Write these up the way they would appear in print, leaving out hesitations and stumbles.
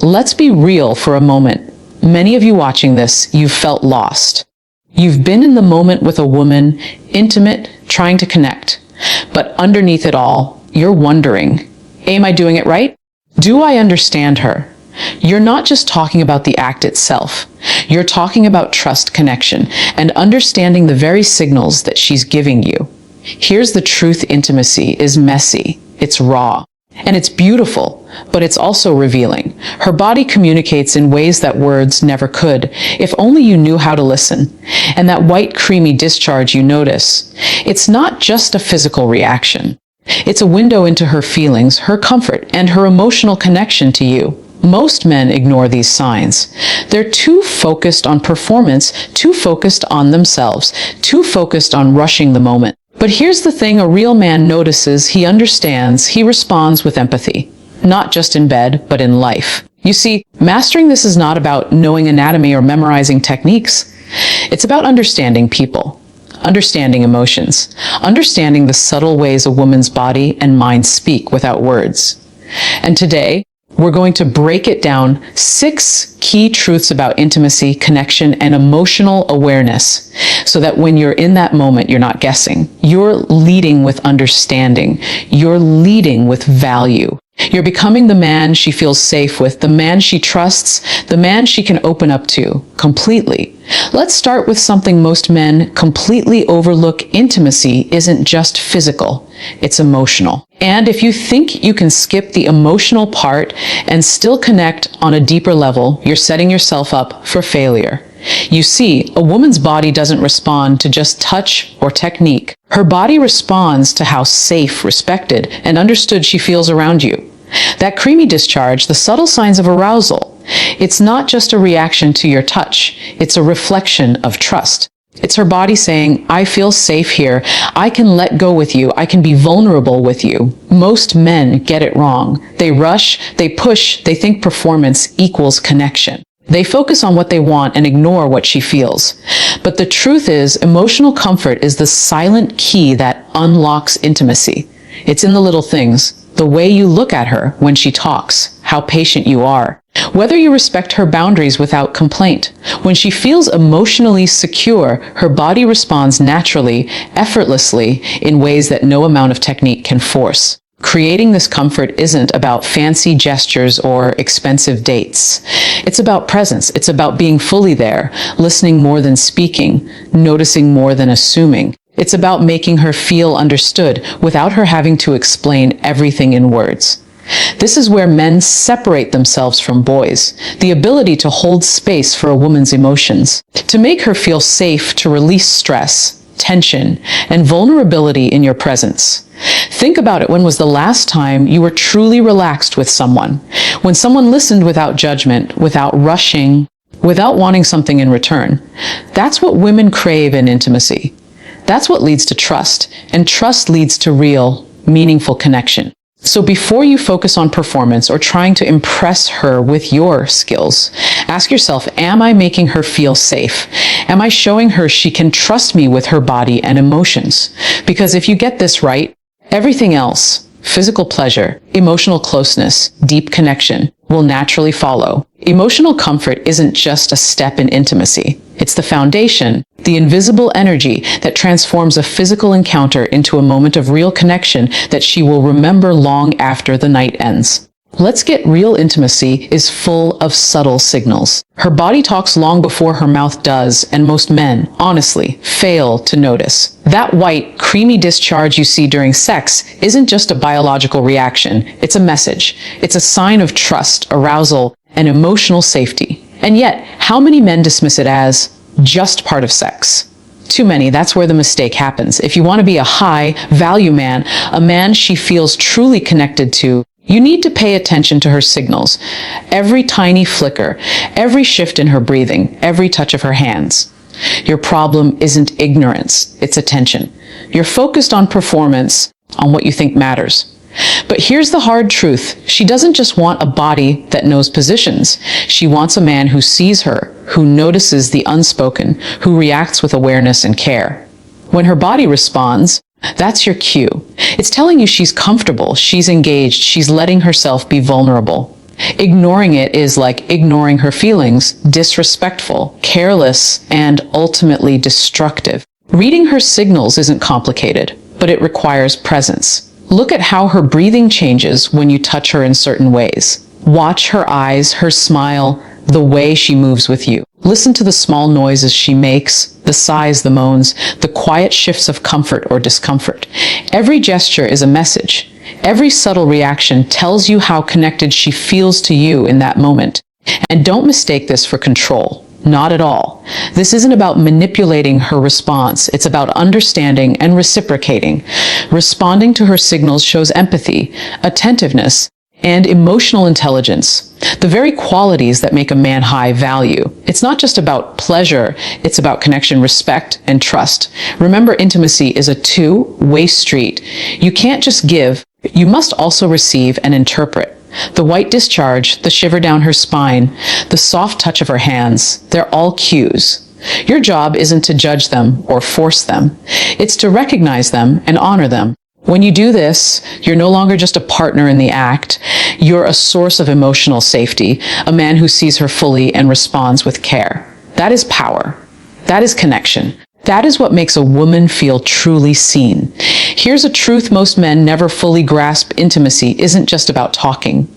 Let's be real for a moment. Many of you watching this, you've felt lost. You've been in the moment with a woman, intimate, trying to connect. But underneath it all, you're wondering, am I doing it right? Do I understand her? You're not just talking about the act itself. You're talking about trust, connection, and understanding the very signals that she's giving you. Here's the truth: intimacy is messy, it's raw, and it's beautiful, but it's also revealing. Her body communicates in ways that words never could, if only you knew how to listen. And that white, creamy discharge you notice, it's not just a physical reaction. It's a window into her feelings, her comfort, and her emotional connection to you. Most men ignore these signs. They're too focused on performance, too focused on themselves, too focused on rushing the moment. But here's the thing: a real man notices, he understands, he responds with empathy. Not just in bed, but in life. You see, mastering this is not about knowing anatomy or memorizing techniques. It's about understanding people, understanding emotions, understanding the subtle ways a woman's body and mind speak without words. And today, we're going to break it down: 6 key truths about intimacy, connection, and emotional awareness, so that when you're in that moment, you're not guessing. You're leading with understanding. You're leading with value. You're becoming the man she feels safe with, the man she trusts, the man she can open up to completely. Let's start with something most men completely overlook. Intimacy isn't just physical, it's emotional. And if you think you can skip the emotional part and still connect on a deeper level, you're setting yourself up for failure. You see, a woman's body doesn't respond to just touch or technique. Her body responds to how safe, respected, and understood she feels around you. That creamy discharge, the subtle signs of arousal, it's not just a reaction to your touch, it's a reflection of trust. It's her body saying, I feel safe here, I can let go with you, I can be vulnerable with you. Most men get it wrong. They rush, they push, they think performance equals connection. They focus on what they want and ignore what she feels. But the truth is, emotional comfort is the silent key that unlocks intimacy. It's in the little things. The way you look at her when she talks, how patient you are, whether you respect her boundaries without complaint. When she feels emotionally secure, her body responds naturally, effortlessly, in ways that no amount of technique can force. Creating this comfort isn't about fancy gestures or expensive dates. It's about presence. It's about being fully there, listening more than speaking, noticing more than assuming. It's about making her feel understood without her having to explain everything in words. This is where men separate themselves from boys: the ability to hold space for a woman's emotions, to make her feel safe, to release stress, tension, and vulnerability in your presence. Think about it. When was the last time you were truly relaxed with someone? When someone listened without judgment, without rushing, without wanting something in return. That's what women crave in intimacy. That's what leads to trust, and trust leads to real, meaningful connection. So before you focus on performance or trying to impress her with your skills, ask yourself, am I making her feel safe? Am I showing her she can trust me with her body and emotions? Because if you get this right, everything else, physical pleasure, emotional closeness, deep connection, will naturally follow. Emotional comfort isn't just a step in intimacy. It's the foundation, the invisible energy that transforms a physical encounter into a moment of real connection that she will remember long after the night ends. Let's get real. Intimacy is full of subtle signals. Her body talks long before her mouth does, and most men, honestly, fail to notice. That white, creamy discharge you see during sex isn't just a biological reaction. It's a message. It's a sign of trust, arousal, and emotional safety. And yet, how many men dismiss it as just part of sex? Too many. That's where the mistake happens. If you want to be a high-value man, a man she feels truly connected to, you need to pay attention to her signals. Every tiny flicker, every shift in her breathing, every touch of her hands. Your problem isn't ignorance, it's attention. You're focused on performance, on what you think matters. But here's the hard truth. She doesn't just want a body that knows positions. She wants a man who sees her, who notices the unspoken, who reacts with awareness and care. When her body responds, that's your cue. It's telling you she's comfortable, she's engaged, she's letting herself be vulnerable. Ignoring it is like ignoring her feelings, disrespectful, careless, and ultimately destructive. Reading her signals isn't complicated, but it requires presence. Look at how her breathing changes when you touch her in certain ways. Watch her eyes, her smile, the way she moves with you. Listen to the small noises she makes, the sighs, the moans, the quiet shifts of comfort or discomfort. Every gesture is a message. Every subtle reaction tells you how connected she feels to you in that moment. And don't mistake this for control. Not at all. This isn't about manipulating her response. It's about understanding and reciprocating. Responding to her signals shows empathy, attentiveness, and emotional intelligence, the very qualities that make a man high value. It's not just about pleasure, it's about connection, respect, and trust. Remember, intimacy is a two-way street. You can't just give, you must also receive and interpret. The white discharge, the shiver down her spine, the soft touch of her hands, they're all cues. Your job isn't to judge them or force them. It's to recognize them and honor them. When you do this, you're no longer just a partner in the act. You're a source of emotional safety, a man who sees her fully and responds with care. That is power. That is connection. That is what makes a woman feel truly seen. Here's a truth most men never fully grasp: intimacy isn't just about talking.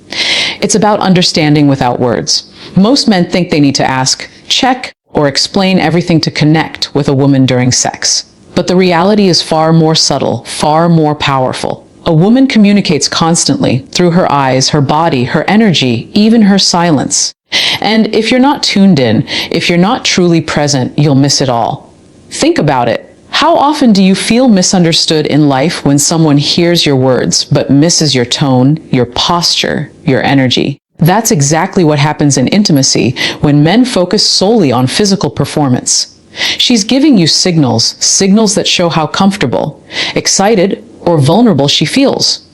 It's about understanding without words. Most men think they need to ask, check, or explain everything to connect with a woman during sex. But the reality is far more subtle, far more powerful. A woman communicates constantly through her eyes, her body, her energy, even her silence. And if you're not tuned in, if you're not truly present, you'll miss it all. Think about it. How often do you feel misunderstood in life when someone hears your words but misses your tone, your posture, your energy? That's exactly what happens in intimacy when men focus solely on physical performance. She's giving you signals that show how comfortable, excited, or vulnerable she feels.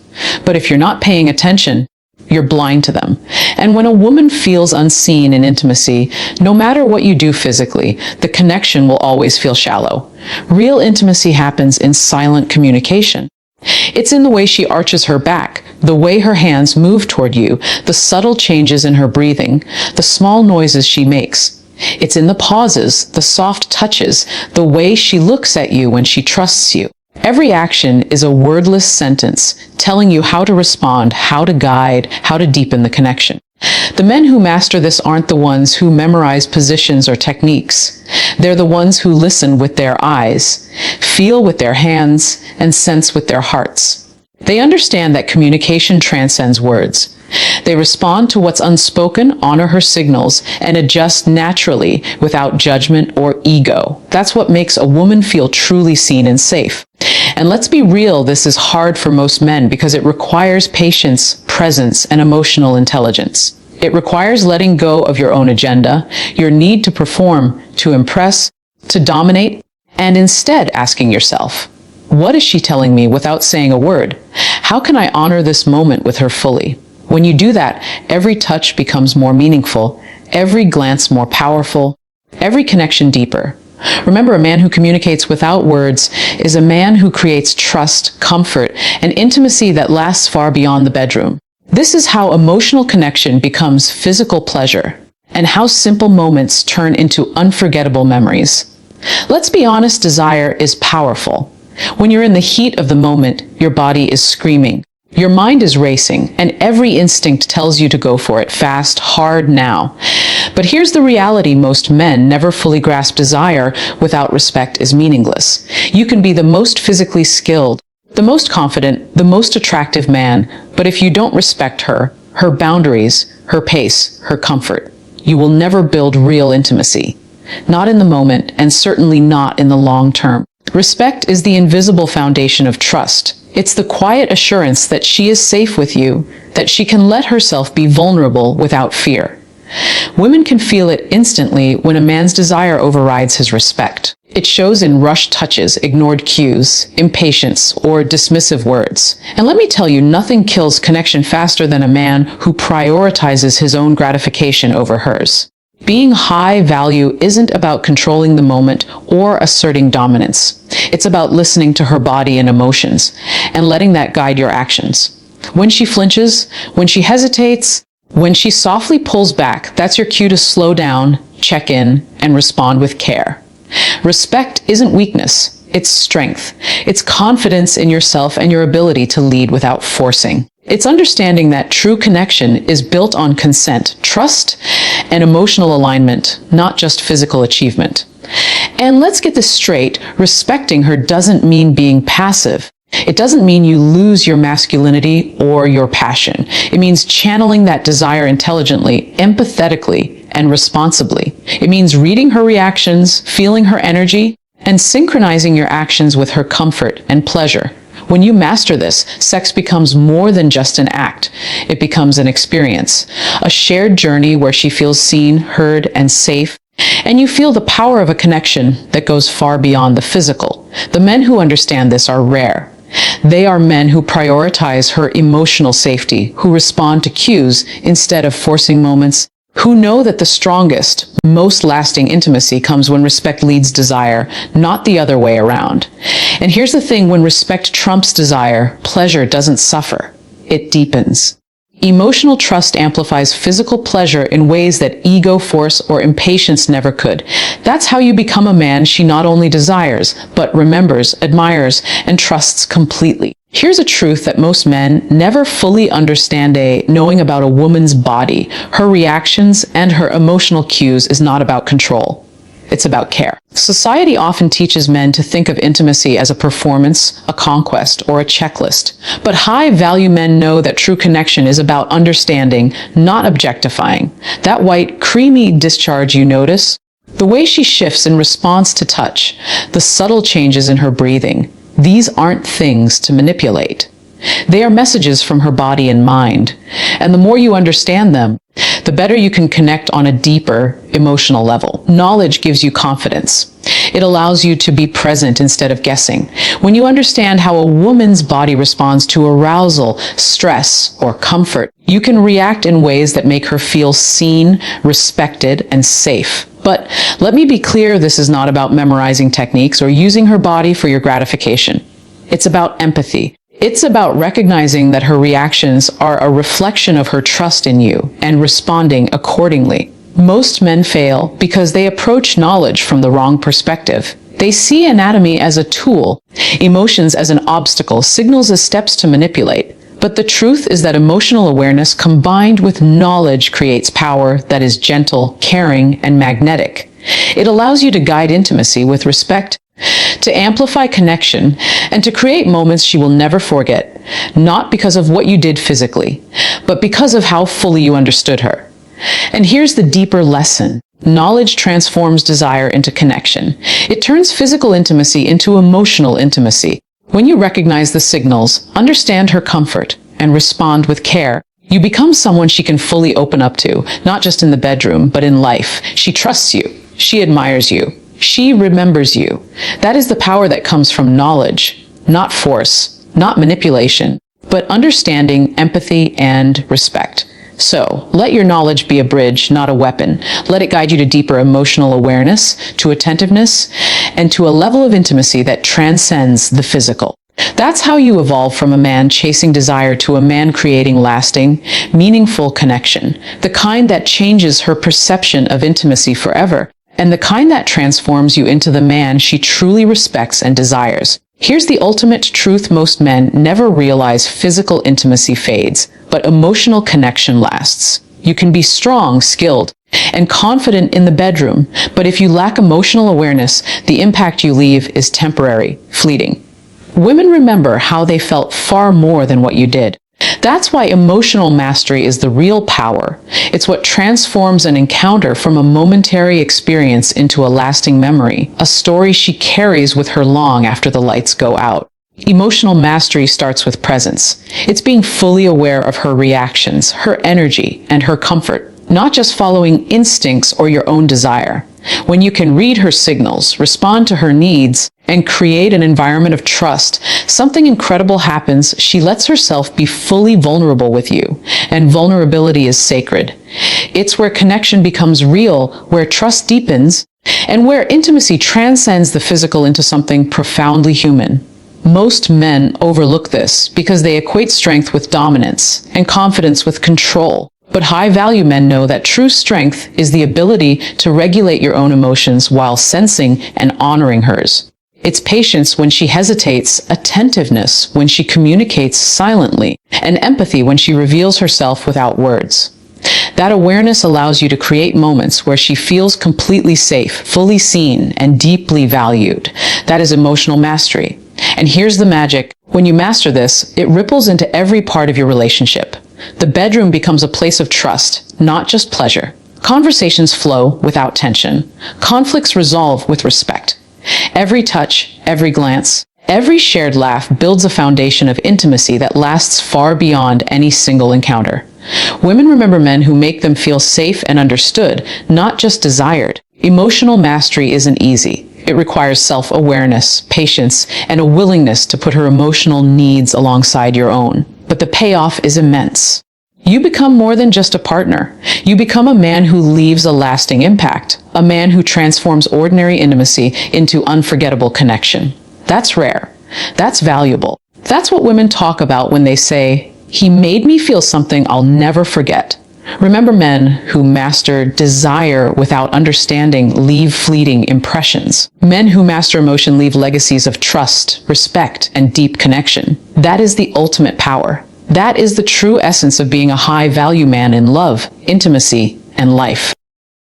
But if you're not paying attention, you're blind to them. And when a woman feels unseen in intimacy, no matter what you do physically, the connection will always feel shallow. Real intimacy happens in silent communication. It's in the way she arches her back, the way her hands move toward you, the subtle changes in her breathing, the small noises she makes. It's in the pauses, the soft touches, the way she looks at you when she trusts you. Every action is a wordless sentence telling you how to respond, how to guide, how to deepen the connection. The men who master this aren't the ones who memorize positions or techniques. They're the ones who listen with their eyes, feel with their hands, and sense with their hearts. They understand that communication transcends words. They respond to what's unspoken, honor her signals, and adjust naturally without judgment or ego. That's what makes a woman feel truly seen and safe. And let's be real, this is hard for most men because it requires patience, presence, and emotional intelligence. It requires letting go of your own agenda, your need to perform, to impress, to dominate, and instead asking yourself, what is she telling me without saying a word? How can I honor this moment with her fully? When you do that, every touch becomes more meaningful, every glance more powerful, every connection deeper. Remember, a man who communicates without words is a man who creates trust, comfort, and intimacy that lasts far beyond the bedroom. This is how emotional connection becomes physical pleasure, and how simple moments turn into unforgettable memories. Let's be honest, desire is powerful. When you're in the heat of the moment, your body is screaming. Your mind is racing, and every instinct tells you to go for it, fast, hard, now. But here's the reality: most men never fully grasp desire without respect is meaningless. You can be the most physically skilled, the most confident, the most attractive man, but if you don't respect her, her boundaries, her pace, her comfort, you will never build real intimacy. Not in the moment, and certainly not in the long term. Respect is the invisible foundation of trust. It's the quiet assurance that she is safe with you, that she can let herself be vulnerable without fear. Women can feel it instantly when a man's desire overrides his respect. It shows in rushed touches, ignored cues, impatience, or dismissive words. And let me tell you, nothing kills connection faster than a man who prioritizes his own gratification over hers. Being high value isn't about controlling the moment or asserting dominance. It's about listening to her body and emotions and letting that guide your actions. When she flinches, when she hesitates, When she softly pulls back, that's your cue to slow down, check in, and respond with care. Respect isn't weakness, it's strength. It's confidence in yourself and your ability to lead without forcing. It's understanding that true connection is built on consent, trust, and emotional alignment, not just physical achievement. And let's get this straight, respecting her doesn't mean being passive. It doesn't mean you lose your masculinity or your passion. It means channeling that desire intelligently, empathetically, and responsibly. It means reading her reactions, feeling her energy, and synchronizing your actions with her comfort and pleasure. When you master this, sex becomes more than just an act. It becomes an experience, a shared journey where she feels seen, heard, and safe. And you feel the power of a connection that goes far beyond the physical. The men who understand this are rare. They are men who prioritize her emotional safety, who respond to cues instead of forcing moments, who know that the strongest, most lasting intimacy comes when respect leads desire, not the other way around. And here's the thing, when respect trumps desire, pleasure doesn't suffer. It deepens. Emotional trust amplifies physical pleasure in ways that ego, force, or impatience never could. That's how you become a man she not only desires, but remembers, admires, and trusts completely. Here's a truth that most men never fully understand. Knowing about a woman's body, her reactions, and her emotional cues is not about control. It's about care. Society often teaches men to think of intimacy as a performance, a conquest, or a checklist. But high-value men know that true connection is about understanding, not objectifying. That white, creamy discharge you notice, the way she shifts in response to touch, the subtle changes in her breathing, these aren't things to manipulate. They are messages from her body and mind. And the more you understand them, the better you can connect on a deeper emotional level. Knowledge gives you confidence. It allows you to be present instead of guessing. When you understand how a woman's body responds to arousal, stress, or comfort, you can react in ways that make her feel seen, respected, and safe. But let me be clear, this is not about memorizing techniques or using her body for your gratification. It's about empathy. It's about recognizing that her reactions are a reflection of her trust in you and responding accordingly. Most men fail because they approach knowledge from the wrong perspective. They see anatomy as a tool, emotions as an obstacle, signals as steps to manipulate. But the truth is that emotional awareness combined with knowledge creates power that is gentle, caring, and magnetic. It allows you to guide intimacy with respect, to amplify connection, and to create moments she will never forget, not because of what you did physically, but because of how fully you understood her. And here's the deeper lesson. Knowledge transforms desire into connection. It turns physical intimacy into emotional intimacy. When you recognize the signals, understand her comfort, and respond with care, you become someone she can fully open up to, not just in the bedroom, but in life. She trusts you. She admires you. She remembers you. That is the power that comes from knowledge, not force, not manipulation, but understanding, empathy, and respect. So, let your knowledge be a bridge, not a weapon. Let it guide you to deeper emotional awareness, to attentiveness, and to a level of intimacy that transcends the physical. That's how you evolve from a man chasing desire to a man creating lasting, meaningful connection, the kind that changes her perception of intimacy forever, and the kind that transforms you into the man she truly respects and desires. Here's the ultimate truth: most men never realize physical intimacy fades, but emotional connection lasts. You can be strong, skilled, and confident in the bedroom, but if you lack emotional awareness, the impact you leave is temporary, fleeting. Women remember how they felt far more than what you did. That's why emotional mastery is the real power. It's what transforms an encounter from a momentary experience into a lasting memory, a story she carries with her long after the lights go out. Emotional mastery starts with presence. It's being fully aware of her reactions, her energy, and her comfort, not just following instincts or your own desire. When you can read her signals, respond to her needs, and create an environment of trust, something incredible happens. She lets herself be fully vulnerable with you, and vulnerability is sacred. It's where connection becomes real, where trust deepens, and where intimacy transcends the physical into something profoundly human. Most men overlook this because they equate strength with dominance and confidence with control. But high-value men know that true strength is the ability to regulate your own emotions while sensing and honoring hers. It's patience when she hesitates, attentiveness when she communicates silently, and empathy when she reveals herself without words. That awareness allows you to create moments where she feels completely safe, fully seen, and deeply valued. That is emotional mastery. And here's the magic. When you master this, it ripples into every part of your relationship. The bedroom becomes a place of trust, not just pleasure. Conversations flow without tension. Conflicts resolve with respect. Every touch, every glance, every shared laugh builds a foundation of intimacy that lasts far beyond any single encounter. Women remember men who make them feel safe and understood, not just desired. Emotional mastery isn't easy. It requires self-awareness, patience, and a willingness to put her emotional needs alongside your own. But the payoff is immense. You become more than just a partner. You become a man who leaves a lasting impact, a man who transforms ordinary intimacy into unforgettable connection. That's rare. That's valuable. That's what women talk about when they say, "He made me feel something I'll never forget." Remember, men who master desire without understanding leave fleeting impressions. Men who master emotion leave legacies of trust, respect, and deep connection. That is the ultimate power. That is the true essence of being a high-value man in love, intimacy, and life.